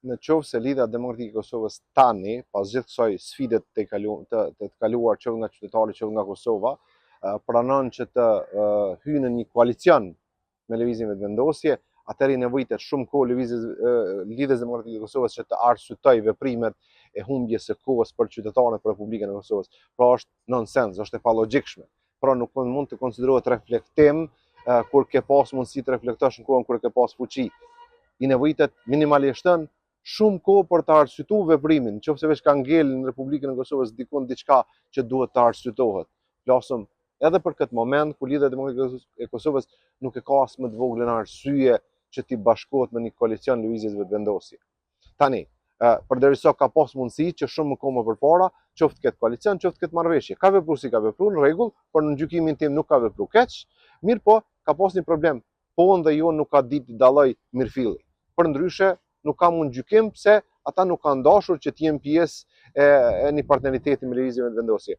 në qovë se Lidhja Demokratike e Kosovës tani, pas gjithë kësaj sfidet të kaluar qovë nga qytetarët, qovë nga Kosova, pranon që të hyjë në një koalicion me lëvizjen e vendosje, atëherë nevojitet shumë kohë Lidhjes Demokratike e Kosovës që të arsyetoj veprimet e humbjes së kohës për qytetarët e Republikën e Kosovës. Pra është nonsens, është e palogjikshme. Pra nuk mund të konsiderohet reflektim kur ke pas mundësi të reflektosh në kohën kur ke pas fuqi. I nevojitet minimalisht shumë kohë për të arsyetuar veprimin, nëse veç ka ngel në Republikën e Kosovës dikun diçka që duhet të arsyetohet. Flasëm edhe për këtë moment ku Lidhja Demokratike e Kosovës nuk e ka as më të voglën arsye që t'i bashkohet me një koalicion lëvizjeve të vendosje. Tani, përderisa ka pas mundësi që shumë më kohë përpara, qoftë këtë koalicion, qoftë këtë marrëveshje. Ka vepruar si ka vepruar, në rregull, por në gjykimin tim nuk ka vepruar keq. Mirë po, ka pas një problem. Po dhe jo nuk ka ditë dalloj mirëfilli. Përndryshe, nuk ka mund gjykim pse ata nuk kanë dashur që të jenë pjesë e një partneriteti me lëvizjen e vendosje.